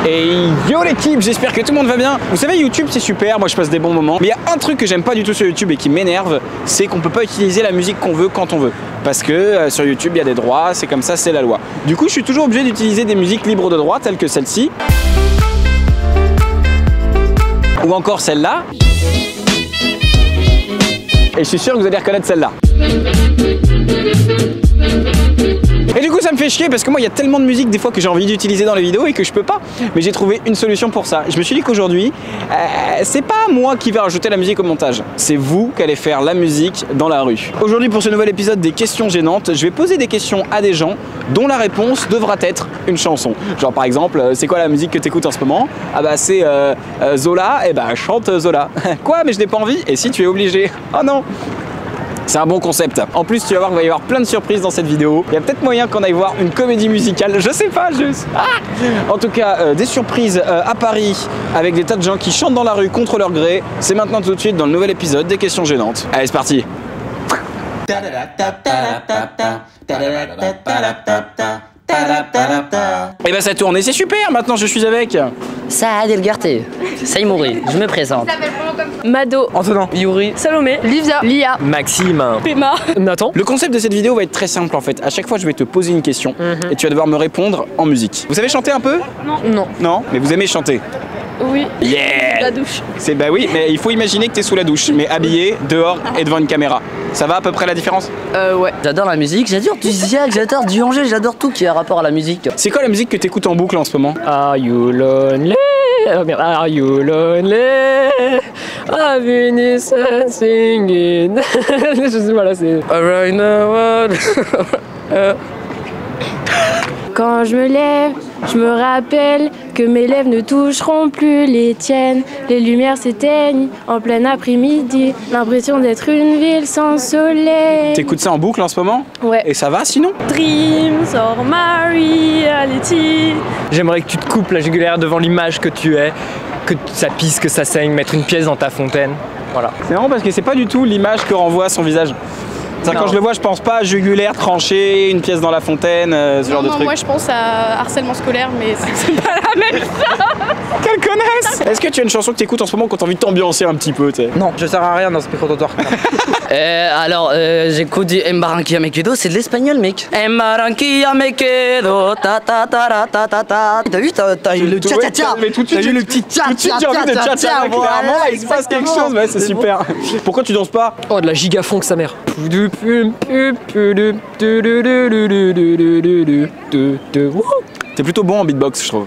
Et yo l'équipe, j'espère que tout le monde va bien. Vous savez, YouTube c'est super, moi je passe des bons moments. Mais il y a un truc que j'aime pas du tout sur YouTube et qui m'énerve, c'est qu'on peut pas utiliser la musique qu'on veut quand on veut. Parce que sur YouTube il y a des droits, c'est comme ça, c'est la loi. Du coup je suis toujours obligé d'utiliser des musiques libres de droit telles que celle-ci. Ou encore celle-là. Et je suis sûr que vous allez reconnaître celle-là. Et du coup ça me fait chier parce que moi il y a tellement de musique des fois que j'ai envie d'utiliser dans les vidéos et que je peux pas. Mais j'ai trouvé une solution pour ça. Je me suis dit qu'aujourd'hui, c'est pas moi qui vais rajouter la musique au montage. C'est vous qui allez faire la musique dans la rue. Aujourd'hui pour ce nouvel épisode des questions gênantes, je vais poser des questions à des gens dont la réponse devra être une chanson. Genre par exemple, c'est quoi la musique que t'écoutes en ce moment? Ah bah c'est Zola, et bah chante Zola. Quoi? Mais je n'ai pas envie? Et si tu es obligé? Oh non! C'est un bon concept. En plus, tu vas voir qu'il va y avoir plein de surprises dans cette vidéo. Il y a peut-être moyen qu'on aille voir une comédie musicale. Je sais pas, En tout cas, des surprises à Paris avec des tas de gens qui chantent dans la rue contre leur gré. C'est maintenant tout de suite dans le nouvel épisode des questions gênantes. Allez, c'est parti. Et bah ça tourne et c'est super, maintenant je suis avec Saad El Garté, Saïmouri, je me présente. Mado, Antonin, Yuri, Salomé, Livia, Lia, Maxime, Pema, Nathan. Le concept de cette vidéo va être très simple en fait. À chaque fois je vais te poser une question et tu vas devoir me répondre en musique. Vous savez chanter un peu? Non. Non? Mais vous aimez chanter? Oui. Yeah! La douche. C'est bah oui, mais il faut imaginer que t'es sous la douche, mais habillé, dehors et devant une caméra. Ça va à peu près la différence? Ouais. J'adore la musique, j'adore du Ziak, j'adore du Angers, j'adore tout qui a rapport à la musique. C'est quoi la musique que t'écoutes en boucle en ce moment? Are you lonely? Oh merde, are you lonely? I've been singing. Je sais pas là, c'est. Around the world. Quand je me lève, je me rappelle que mes lèvres ne toucheront plus les tiennes. Les lumières s'éteignent en plein après-midi. L'impression d'être une ville sans soleil. T'écoutes ça en boucle en ce moment? Ouais. Et ça va sinon? Dreams or reality. J'aimerais que tu te coupes la jugulaire devant l'image que tu es, que ça pisse, que ça saigne, mettre une pièce dans ta fontaine. Voilà. C'est marrant parce que c'est pas du tout l'image que renvoie son visage. Quand je le vois, je pense pas à jugulaire tranché, une pièce dans la fontaine, ce genre de truc. Moi je pense à harcèlement scolaire, mais c'est pas la même chose. Qu'elle connaisse. Est-ce que tu as une chanson que tu écoutes en ce moment quand t'as envie de t'ambiancer un petit peu, t'sais? Non, je sers à rien dans ce micro-trottoir. Alors, j'écoute du Embarranquilla Me Quedo, c'est de l'espagnol, mec. Embarranquilla Me Quedo, ta ta ta ta ta ta ta. T'as vu, t'as eu le tcha-tcha-tcha. Mais tout de suite, j'ai eu le petit tcha-tcha. J'ai envie de tcha-tcha, clairement, il se passe quelque chose, ouais, c'est super. Pourquoi tu danses pas? Oh, de la giga-funk, sa mère. T'es plutôt bon en beatbox, je trouve.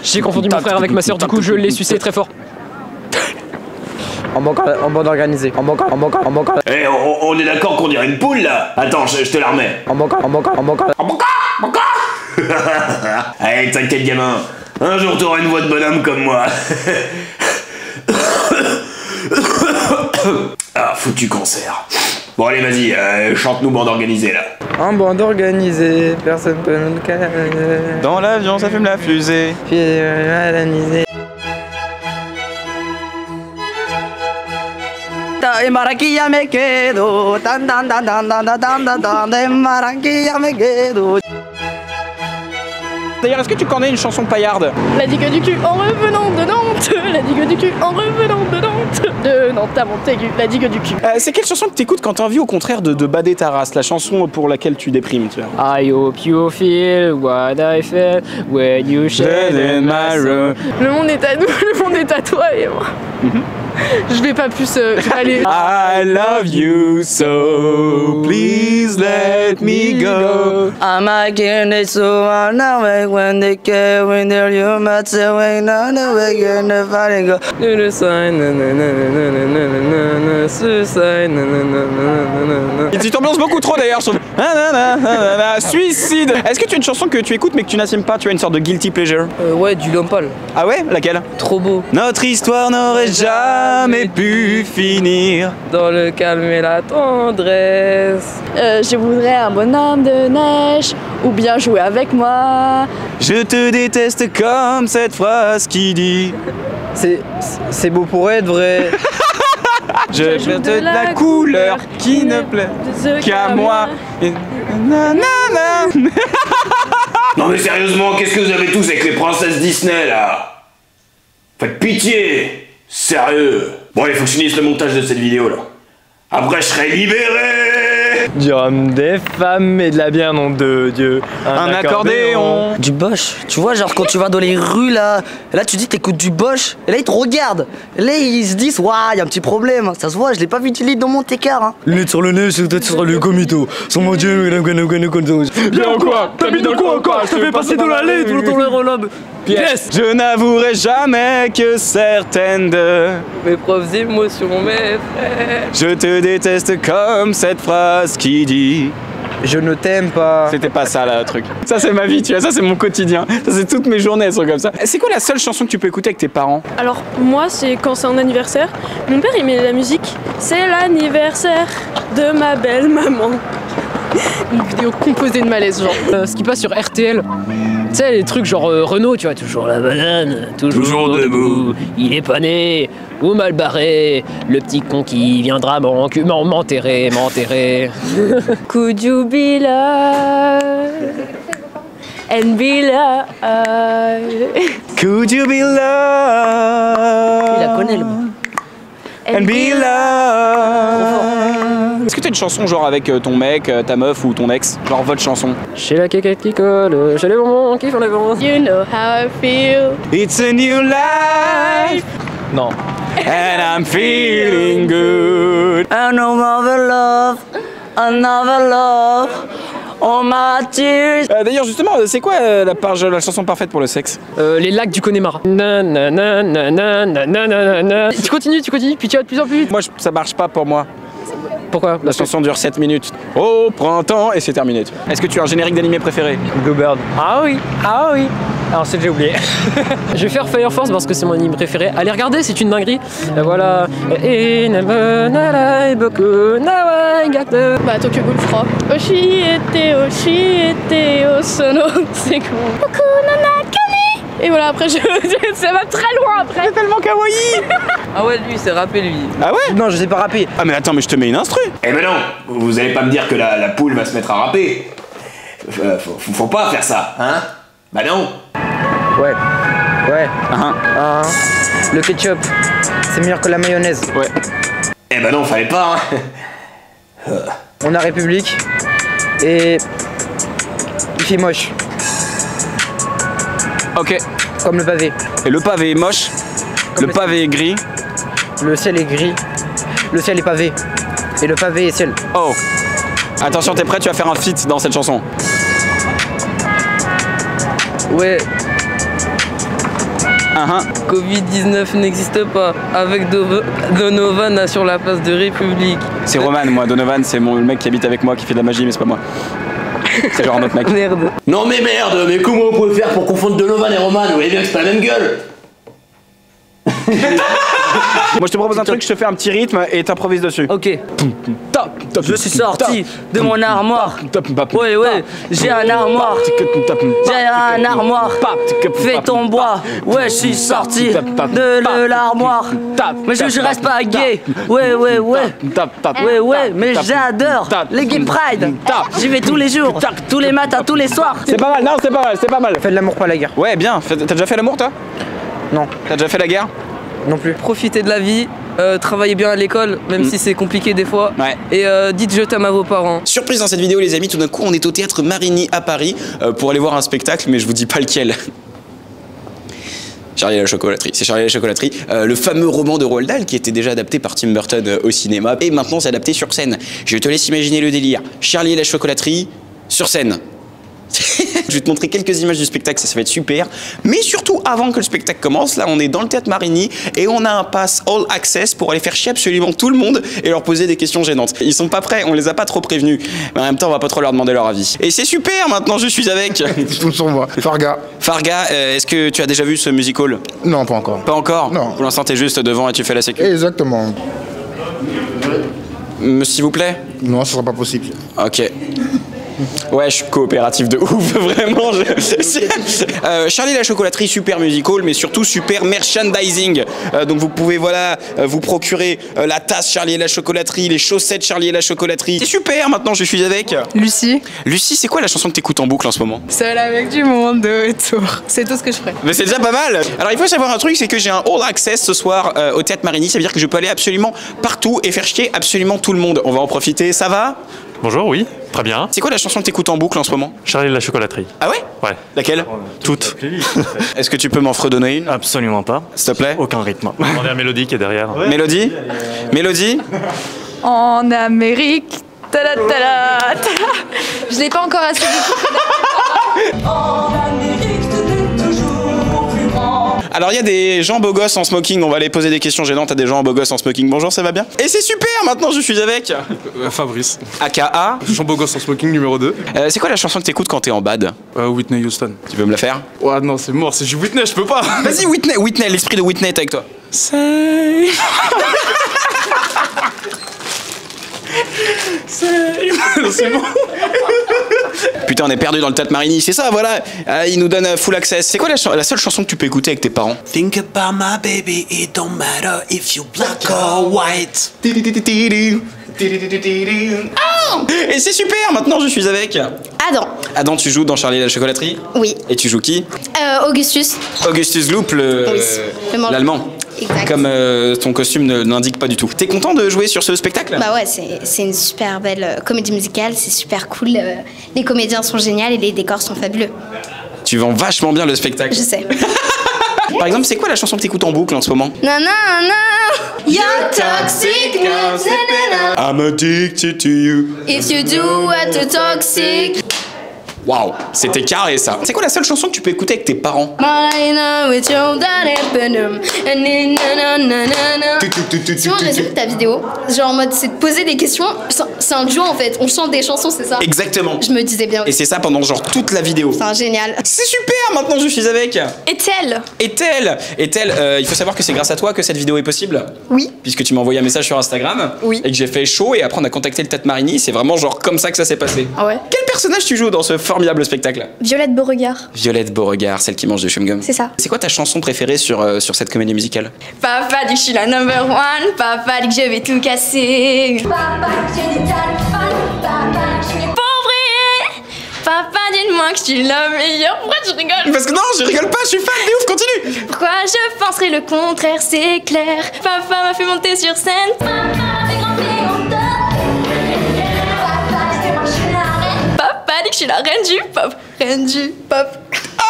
J'ai confondu mon frère avec ma soeur, du coup je l'ai sucé très fort. En bande organisée. Eh, on est d'accord qu'on dirait une poule là. Attends, je te la remets. En banca. Allez, t'inquiète gamin. Un jour t'auras une voix de bonhomme comme moi. Ah, foutu concert. Bon allez vas-y, chante-nous bande organisée là. En bande organisée, personne peut nous caler. Dans l'avion, ça fume la fusée. Puis organisé. Embarranquilla Me Quedo, tan tan tan tan tan tan tan tan, Embarranquilla Me Quedo. D'ailleurs, est-ce que tu connais une chanson paillarde? La digue du cul en revenant de Nantes. La digue du cul en revenant de Nantes. De Nantes à Montaigu, la digue du cul. C'est quelle chanson que t'écoutes quand t'as envie au contraire de bader ta race? La chanson pour laquelle tu déprimes, tu vois. I hope you feel what I felt when you shed in my room. Le monde est à nous, le monde est à toi et moi. Je vais pas plus aller. I love you so, please let me go. I'm again it so on away when they care when they're you might say when on the way you're never fighting go. Le sign, suicide, Et tu t'ambiances beaucoup trop d'ailleurs sur suicide. Est-ce que tu as une chanson que tu écoutes mais que tu n'assumes pas? Tu as une sorte de guilty pleasure? Ouais, du Lompal. Ah ouais? Laquelle? Trop beau. Notre histoire n'aurait jamais pu finir Dans le calme et la tendresse. Je voudrais un bonhomme de neige ou bien jouer avec moi. Je te déteste comme cette phrase qui dit C'est beau pour être vrai. Je veux de la couleur qui ne plaît qu'à moi. Et... Non mais sérieusement, qu'est-ce que vous avez tous avec les princesses Disney là? Faites pitié! Sérieux! Bon allez, faut que je finisse le montage de cette vidéo là. Après je serai libéré! Du rhum, des femmes et de la bière, nom de Dieu. Un accordéon. Du Bosch. Tu vois, genre quand tu vas dans les rues là tu dis t'écoutes du Bosch, et là ils te regardent. Et là ils se disent, waouh, y a un petit problème. Ça se voit, je l'ai pas vu du lit dans mon écart. Hein. Lunettes sur le nez, c'est peut-être sur le comito. Sans mon Dieu, Bien ou quoi? T'as mis dans le coin ou quoi? Je te fais passer dans l'allée, tout le temps les relobes. Pièce. Je n'avouerai jamais que certaines de Mes propres émotions, mes frères. je te déteste comme cette phrase qui dit. Je ne t'aime pas. C'était pas ça là, le truc. Ça c'est ma vie, tu vois, ça c'est mon quotidien. Ça c'est toutes mes journées, elles sont comme ça. C'est quoi la seule chanson que tu peux écouter avec tes parents? Alors moi c'est quand c'est un anniversaire. Mon père il met de la musique. C'est l'anniversaire de ma belle maman. Une vidéo composée de malaise genre. Ce qui passe sur RTL. Tu sais, les trucs genre Renault, tu vois, toujours la banane, toujours debout, il est pas né, ou mal barré, le petit con qui viendra m'enterrer. Could you be loved and be loved? Could you be loved? Il la connaît le And be loved. Est-ce que t'as une chanson genre avec ton mec, ta meuf ou ton ex? Genre votre chanson? J'ai la caquette qui colle, j'ai les bonbons qui font les vents. You know how I feel. It's a new life Non. and I'm feeling good. Another love, all my tears. D'ailleurs justement, c'est quoi la chanson parfaite pour le sexe? Les lacs du Connemara. Tu continues, puis tu vas de plus en plus vite. Moi ça marche pas pour moi. Pourquoi? La chanson dure 7 minutes. Au printemps et c'est terminé. Est-ce que tu as un générique d'animé préféré? Bluebird. Ah oui. Alors c'est déjà oublié. Je vais faire Fire Force parce que c'est mon anime préféré. Allez regarder, c'est une dinguerie. Et voilà. Bah Tokyo Ghoul je crois. Oshi ete osono. C'est comment? Boku no nakani. Et voilà après ça va très loin après. C'est tellement kawaii. Ah ouais, lui, c'est rappé lui. Ah ouais? Non, je sais pas rapper. Ah mais attends, mais je te mets une instru. Eh ben non, vous allez pas me dire que la poule va se mettre à rapper. Faut pas faire ça, hein? Bah non. Ouais. Ah, Le ketchup, c'est meilleur que la mayonnaise. ouais. Eh ben non, fallait pas, hein. On a République et il fait moche, Ok. comme le pavé. Et le pavé est moche. Le pavé est gris. Le ciel est gris, le ciel est pavé et le pavé est ciel. Oh. Attention, t'es prêt? Tu vas faire un feat dans cette chanson. Ouais, Uh-huh. Covid-19 n'existe pas. Avec Donovan sur la place de République. C'est Roman, moi. Donovan, c'est le mec qui habite avec moi, qui fait de la magie, mais c'est pas moi. C'est genre un autre mec. Merde. Non mais merde, mais comment on peut faire pour confondre Donovan et Roman? Vous voyez bien que c'est pas la même gueule. Moi, je te propose un truc, je te fais un petit rythme et t'improvises dessus. Ok. Je suis sorti de mon armoire. Ouais, j'ai un armoire. J'ai un armoire. Fais ton bois. Ouais, je suis sorti de l'armoire. Mais je reste pas gay. Ouais. Ouais, mais j'adore les gay pride. J'y vais tous les jours, tous les matins, tous les soirs. C'est pas mal, non, c'est pas mal. Fais de l'amour, pas la guerre. Ouais, bien. T'as déjà fait l'amour, toi? Non, T'as déjà fait la guerre? non plus. Profitez de la vie, travaillez bien à l'école, même si c'est compliqué des fois. Ouais. Et dites je t'aime à vos parents. Surprise dans cette vidéo, les amis, tout d'un coup, on est au théâtre Marigny à Paris pour aller voir un spectacle, mais je vous dis pas lequel. Charlie et la chocolaterie. C'est Charlie et la chocolaterie, le fameux roman de Roald Dahl qui était déjà adapté par Tim Burton au cinéma et maintenant c'est adapté sur scène. Je te laisse imaginer le délire. Charlie et la chocolaterie sur scène. Je vais te montrer quelques images du spectacle, ça va être super. Mais surtout, avant que le spectacle commence, là, on est dans le théâtre Marigny et on a un pass all access pour aller faire chier absolument tout le monde et leur poser des questions gênantes. Ils sont pas prêts, on les a pas trop prévenus. Mais en même temps, on va pas trop leur demander leur avis. Et c'est super, maintenant je suis avec... Je tombe sur moi. Farga. Farga, est-ce que tu as déjà vu ce musical? Non, pas encore. Pas encore? Non. Pour l'instant, t'es juste devant et tu fais la sécu. Exactement. S'il vous plaît? Non, ce sera pas possible. Ok. Ouais, je suis coopératif de ouf, vraiment. Charlie et la chocolaterie, super musical, mais surtout super merchandising. Donc vous pouvez voilà vous procurer la tasse Charlie et la chocolaterie, les chaussettes Charlie et la chocolaterie. C'est super. Maintenant, je suis avec Lucie. Lucie, c'est quoi la chanson que t'écoutes en boucle en ce moment? Seule avec du monde de retour. C'est tout ce que je ferai. Mais c'est déjà pas mal. Alors il faut savoir un truc, c'est que j'ai un all access ce soir au Théâtre Marigny. Ça veut dire que je peux aller absolument partout et faire chier absolument tout le monde. On va en profiter. Ça va? Bonjour, oui, très bien. C'est quoi la chanson que t'écoutes en boucle en ce moment? Charlie et la chocolaterie. Ah ouais? Ouais. Laquelle? Toutes. Est-ce que tu peux m'en fredonner une? Absolument pas. S'il te plaît? Aucun rythme. Demandez à Mélodie qui est derrière. Ouais. Mélodie? Mélodie? En Amérique. Tada, tada, tada. Je l'ai pas encore assez dit. Alors il y a des gens beaux gosses en smoking, on va aller poser des questions gênantes à des gens beaux gosses en smoking. Bonjour, ça va bien? Et c'est super, maintenant je suis avec Fabrice. AKA Jean beau gosse en smoking numéro 2. C'est quoi la chanson que t'écoutes quand t'es en bad? Whitney Houston. Tu peux me la faire? Ouais non c'est mort, c'est du Whitney, je peux pas. Vas-y Whitney, l'esprit de Whitney est avec toi. C'est bon. Putain, on est perdu dans le Théâtre Marigny, c'est ça, voilà. Il nous donne full access. C'est quoi la seule chanson que tu peux écouter avec tes parents? Think about my baby, it don't matter if you black or white. Et c'est super, maintenant je suis avec Adam. Adam, tu joues dans Charlie et la chocolaterie? Oui. Et tu joues qui? Augustus. Augustus Gloop, l'allemand. Exact. Comme ton costume ne l'indique pas du tout. T'es content de jouer sur ce spectacle? Bah ouais, c'est une super belle comédie musicale, c'est super cool. Les comédiens sont géniaux et les décors sont fabuleux. Tu vends vachement bien le spectacle. Je sais. Par exemple, c'est quoi la chanson que t'écoutes en boucle en ce moment? Nanana, you're toxic. I'm addicted to you. If you do what you're toxic. Waouh, c'était carré ça. C'est quoi la seule chanson que tu peux écouter avec tes parents? Sinon, j'ai vu ta vidéo, genre en mode c'est de poser des questions, c'est un duo en fait, on chante des chansons, c'est ça? Exactement. Je me disais bien. Et c'est ça pendant genre toute la vidéo. C'est génial. C'est super, maintenant je suis avec Ethel. Il faut savoir que c'est grâce à toi que cette vidéo est possible. Oui. Puisque tu m'as envoyé un message sur Instagram. Oui. Et que j'ai fait chaud et après on a contacté le Théâtre Marigny. C'est vraiment genre comme ça que ça s'est passé. Ah ouais. Quel personnage tu joues dans ce formidable spectacle? Violette Beauregard. Violette Beauregard, celle qui mange du chewing-gum. C'est ça. C'est quoi ta chanson préférée sur cette comédie musicale? Papa dit que je suis la number one, papa dit que je vais tout casser. Papa dit que je suis papa dit que je suis pauvre. Papa dites-moi que je suis la meilleure. Pourquoi tu rigoles? Parce que non, je rigole pas, je suis fan, t'es ouf, continue. Pourquoi je penserais le contraire, c'est clair. Papa m'a fait monter sur scène. Papa m'a fait grimper en top. Papa dit que je suis la reine du pop. Reine du pop. Ah,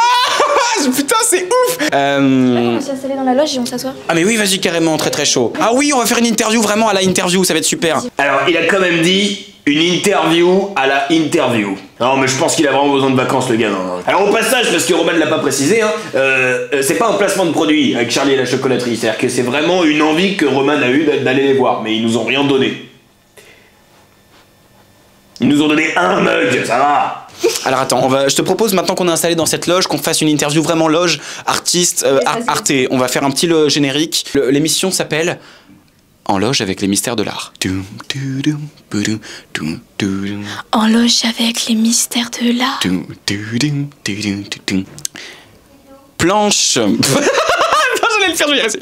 putain, c'est ouf. On va s'installer dans la loge et on s'assoit. Ah mais oui, vas-y, carrément, très très chaud. Ah oui, on va faire une interview vraiment à la interview, ça va être super. Alors, il a quand même dit une interview à la interview. Non, mais je pense qu'il a vraiment besoin de vacances, le gars. Alors, au passage, parce que Roman ne l'a pas précisé, hein, c'est pas un placement de produit avec Charlie et la chocolaterie. C'est-à-dire que c'est vraiment une envie que Roman a eue d'aller les voir, mais ils nous ont rien donné. Ils nous ont donné un mug, ça va. Alors attends, je te propose maintenant qu'on est installé dans cette loge, qu'on fasse une interview vraiment loge, artiste, Arte. On va faire un petit générique. L'émission s'appelle En loge avec les mystères de l'art. En loge avec les mystères de l'art. Planche. J'allais le faire, je vais y rester.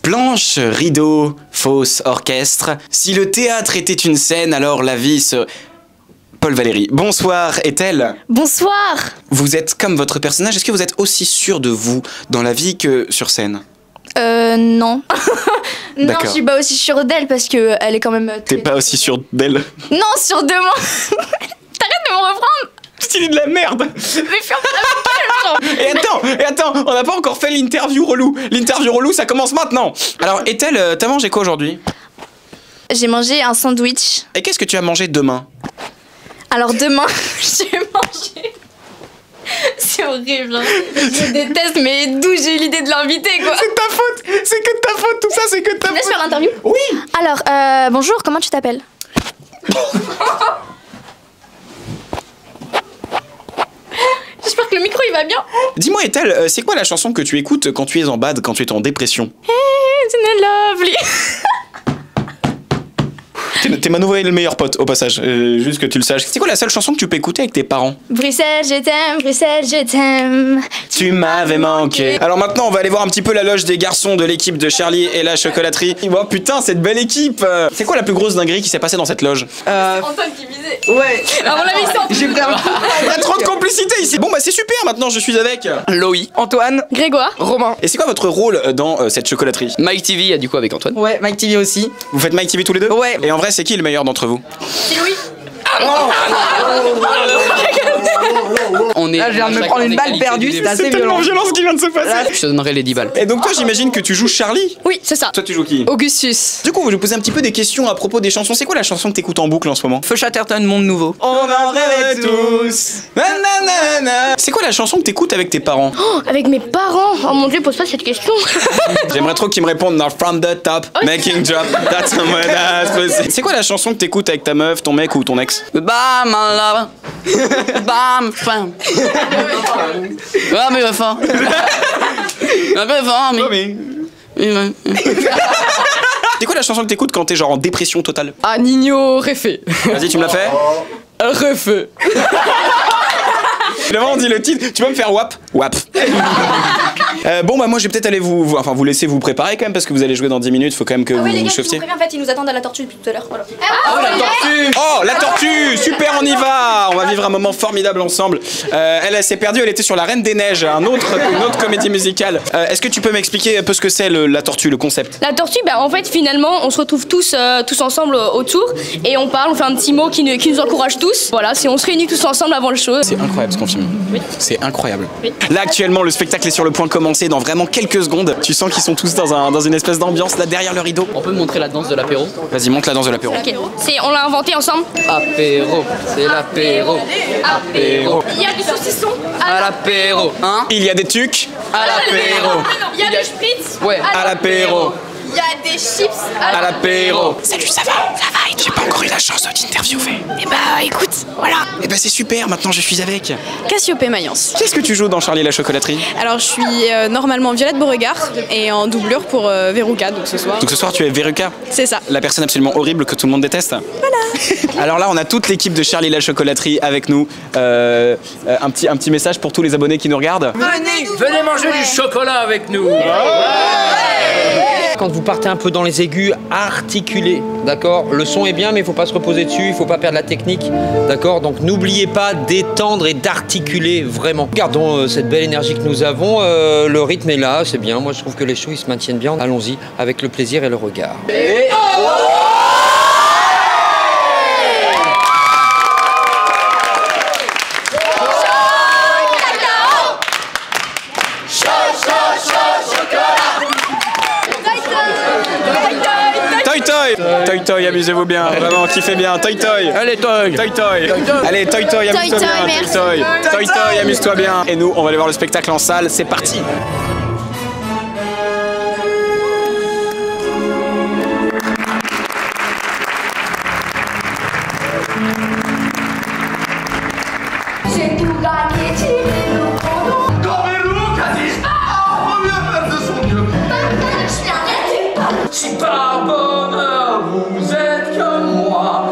Planche, rideau, fosse, orchestre. Si le théâtre était une scène, alors la vie se... Paul Valéry. Bonsoir, Ethel. Bonsoir. Vous êtes comme votre personnage. Est-ce que vous êtes aussi sûr de vous dans la vie que sur scène? Non. Non, je D'accord. suis pas aussi sûre d'elle parce que elle est quand même. T'es pas aussi sûr d'elle? Non, sûre de moi. T'arrêtes de me reprendre. C'est de la merde. Mais ferme ta gueule. Et attends, on n'a pas encore fait l'interview relou. L'interview relou, ça commence maintenant. Alors, Ethel, t'as mangé quoi aujourd'hui? J'ai mangé un sandwich. Et qu'est-ce que tu as mangé demain? Alors demain, j'ai mangé... C'est horrible, hein. Je déteste, mais d'où j'ai eu l'idée de l'inviter, quoi. C'est ta faute. C'est que de ta faute, tout ça, c'est que de ta faute. Laisse faire l'interview. Oui. Alors, bonjour, comment tu t'appelles? J'espère que le micro, il va bien. Dis-moi, Ethel, c'est quoi la chanson que tu écoutes quand tu es en bad, quand tu es en dépression? Isn't it lovely? T'es ma nouvelle meilleure pote au passage, juste que tu le saches. C'est quoi la seule chanson que tu peux écouter avec tes parents? Bruxelles, je t'aime, Bruxelles, je t'aime. Tu m'avais manqué. Alors maintenant, on va aller voir un petit peu la loge des garçons de l'équipe de Charlie et la chocolaterie. Oh putain, cette belle équipe. C'est quoi la plus grosse dinguerie qui s'est passée dans cette loge? Antoine qui misait. Ouais. À mon avis, c'est J'ai pris un coup. Il y a trop de complicité ici. Bon bah c'est super, maintenant je suis avec Loïc. Antoine. Grégoire. Romain. Et c'est quoi votre rôle dans cette chocolaterie? Mike TV, du coup, avec Antoine. Ouais, Mike TV aussi. Vous faites Mike TV tous les deux? Ouais. Et en vrai, c'est qui le meilleur d'entre vous? C'est Louis. On est. Là, je viens de me prendre une balle perdue, c'est assez violent. violent ce qui vient de se passer. Je te donnerai les 10 balles. Et donc toi, j'imagine que tu joues Charlie? Oui, c'est ça. Toi, tu joues qui? Augustus. Du coup, on va vous poser un petit peu des questions à propos des chansons. C'est quoi la chanson que t'écoutes en boucle en ce moment? Feu Chatterton, Monde Nouveau. On en rêvait tous. Nanana. C'est quoi la chanson que t'écoutes avec tes parents? Oh, avec mes parents. Oh mon dieu, pose pas cette question. J'aimerais trop qu'ils me répondent dans From the Top, Making Drop, That's what that's. C'est quoi la chanson que t'écoutes avec ta meuf, ton mec ou ton ex? Bam, my lover. Bam, femme. Ah, mais va fort. Un peu fort, mais. C'est quoi la chanson que t'écoutes quand t'es genre en dépression totale? Ah, Nino Refait. Vas-y, tu me la fais? Refait. Finalement, on dit le titre. Tu peux me faire WAP? WAP. Bon, bah, moi, je vais peut-être aller vous laisser vous préparer quand même parce que vous allez jouer dans 10 minutes. Faut quand même que vous Oui, les gars, vous je vous chauffiez. préviens, en fait, ils nous attendent à la tortue depuis tout à l'heure. Voilà. La tortue! Oh, la tortue! Super, on y va! On va vivre un moment formidable ensemble. Elle s'est perdue, elle était sur La Reine des Neiges, une autre comédie musicale. Est-ce que tu peux m'expliquer un peu ce que c'est la tortue, le concept? La tortue, bah, en fait, finalement, on se retrouve tous ensemble autour et on parle, on fait un petit mot qui nous encourage tous. Voilà, on se réunit tous ensemble avant le show. C'est incroyable ce qu'on filme. Oui. C'est incroyable. Oui. Là, actuellement, le spectacle est sur le point de commencer dans vraiment quelques secondes. Tu sens qu'ils sont tous dans une espèce d'ambiance là derrière le rideau. On peut montrer la danse de l'apéro? Vas-y, monte la danse de l'apéro. Ok. On l'a inventé ensemble. Apéro, c'est l'apéro. Apéro. Il y a du saucisson À l'apéro, hein? Il y a des tucs. À l'apéro. Il y a du spritz Ouais. À l'apéro. Il y a des chips À l'apéro. Salut, ça va? J'ai pas encore eu la chance de t'interviewer. Et bah écoute, voilà. Et bah c'est super, maintenant je suis avec. Cassiopée Mayence. Qu'est-ce que tu joues dans Charlie et la chocolaterie? Alors je suis normalement Violette Beauregard et en doublure pour Veruca, donc ce soir. Donc ce soir tu es Veruca? C'est ça. La personne absolument horrible que tout le monde déteste? Voilà. Alors là on a toute l'équipe de Charlie et la chocolaterie avec nous. Un petit message pour tous les abonnés qui nous regardent. Venez manger du chocolat avec nous. Quand vous partez un peu dans les aigus, articulez, d'accord? Le son est bien, mais il faut pas se reposer dessus, il faut pas perdre la technique, d'accord? Donc n'oubliez pas d'étendre et d'articuler vraiment. Gardons cette belle énergie que nous avons, le rythme est là, c'est bien. Moi je trouve que les shows ils se maintiennent bien. Allons-y, avec le plaisir et le regard. Toy Toy, amusez-vous bien, vraiment, kiffez bien. Toy Toy. Allez, Toy. Toy Toy. Allez, Toy Toy, amuse-toi bien. merci. Toy Toy, amuse-toi bien. Et nous, on va aller voir le spectacle en salle, c'est parti. J'ai tout gagné, tiré le cordon. Si par bonheur vous êtes comme moi,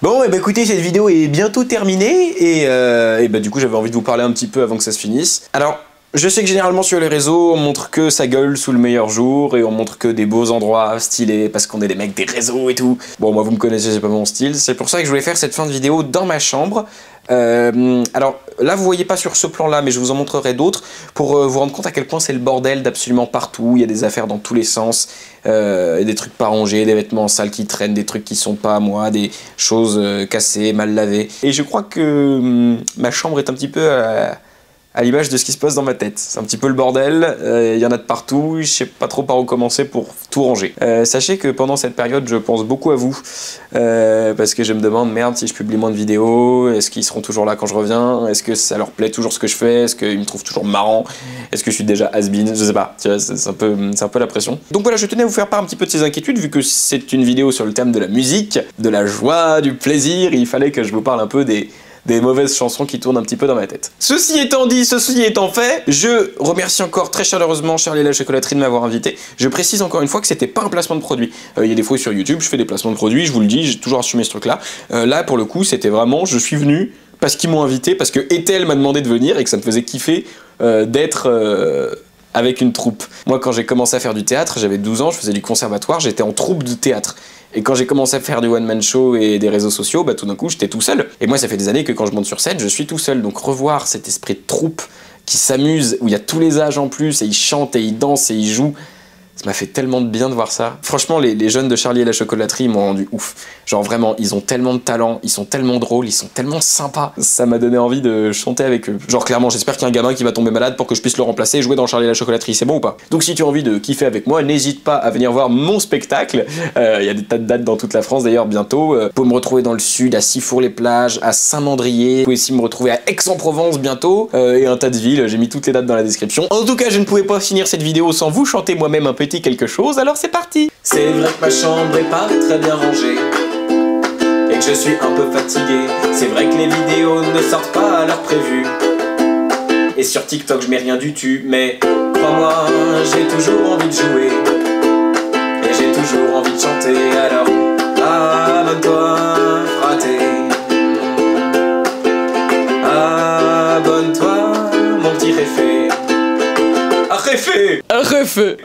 Bon, et bah écoutez, cette vidéo est bientôt terminée et bah du coup j'avais envie de vous parler un petit peu avant que ça se finisse. Alors, je sais que généralement sur les réseaux, on montre que sa gueule sous le meilleur jour et on montre que des beaux endroits stylés parce qu'on est les mecs des réseaux et tout. Bon, moi vous me connaissez, c'est pas mon style, c'est pour ça que je voulais faire cette fin de vidéo dans ma chambre. Alors là vous voyez pas sur ce plan là mais je vous en montrerai d'autres pour vous rendre compte à quel point c'est le bordel d'absolument partout. Il y a des affaires dans tous les sens, des trucs pas rangés, des vêtements sales qui traînent, des trucs qui sont pas à moi, des choses cassées, mal lavées. Et je crois que ma chambre est un petit peu à à l'image de ce qui se passe dans ma tête. C'est un petit peu le bordel, il y en a de partout, je sais pas trop par où commencer pour tout ranger. Sachez que pendant cette période, je pense beaucoup à vous, parce que je me demande, merde, si je publie moins de vidéos, est-ce qu'ils seront toujours là quand je reviens? Est-ce que ça leur plaît toujours ce que je fais? Est-ce qu'ils me trouvent toujours marrant? Est-ce que je suis déjà has-been? Je sais pas, tu vois, c'est un peu la pression. Donc voilà, je tenais à vous faire part un petit peu de ces inquiétudes, vu que c'est une vidéo sur le thème de la musique, de la joie, du plaisir, il fallait que je vous parle un peu des mauvaises chansons qui tournent un petit peu dans ma tête. Ceci étant dit, ceci étant fait, je remercie encore très chaleureusement Charlie et la chocolaterie de m'avoir invité. Je précise encore une fois que c'était pas un placement de produit. Il y a des fois sur YouTube, je fais des placements de produits, je vous le dis, j'ai toujours assumé ce truc-là. Là, pour le coup, c'était vraiment, je suis venu parce qu'ils m'ont invité, parce que Ethel m'a demandé de venir et que ça me faisait kiffer d'être avec une troupe. Moi, quand j'ai commencé à faire du théâtre, j'avais 12 ans, je faisais du conservatoire, j'étais en troupe de théâtre. Et quand j'ai commencé à faire du one-man show et des réseaux sociaux, bah tout d'un coup, j'étais tout seul. Et moi, ça fait des années que quand je monte sur scène, je suis tout seul. Donc revoir cet esprit de troupe qui s'amuse, où il y a tous les âges en plus, et ils chantent, et ils dansent, et ils jouent, ça m'a fait tellement de bien de voir ça. Franchement, les jeunes de Charlie et la chocolaterie m'ont rendu ouf. Genre vraiment, ils ont tellement de talent, ils sont tellement drôles, ils sont tellement sympas. Ça m'a donné envie de chanter avec eux. Genre clairement, j'espère qu'il y a un gamin qui va tomber malade pour que je puisse le remplacer et jouer dans Charlie et la chocolaterie, c'est bon ou pas? Donc si tu as envie de kiffer avec moi, n'hésite pas à venir voir mon spectacle. Il y a des tas de dates dans toute la France d'ailleurs bientôt. Vous pouvez me retrouver dans le sud, à Sifour-les-Plages, à Saint-Mandrier. Vous pouvez aussi me retrouver à Aix-en-Provence bientôt, et un tas de villes, j'ai mis toutes les dates dans la description. En tout cas, je ne pouvais pas finir cette vidéo sans vous chanter moi-même un petit quelque chose, alors c'est parti. C'est vrai que ma chambre est pas très bien rangée et que je suis un peu fatigué. C'est vrai que les vidéos ne sortent pas à l'heure prévue. Et sur TikTok je mets rien du tout, mais crois-moi, j'ai toujours envie de jouer et j'ai toujours envie de chanter. Alors abonne-toi, fraté. Abonne-toi, mon petit réfé. Réfé.